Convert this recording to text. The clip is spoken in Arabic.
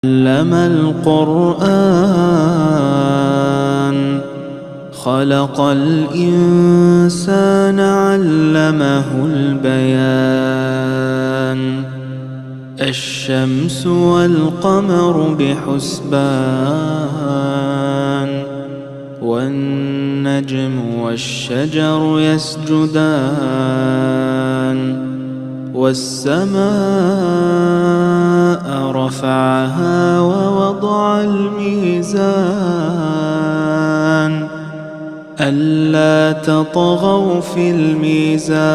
علم القرآن خلق الإنسان علمه البيان الشمس والقمر بحسبان والنجم والشجر يسجدان والسماء رفعها ووضع الميزان ألا تطغوا في الميزان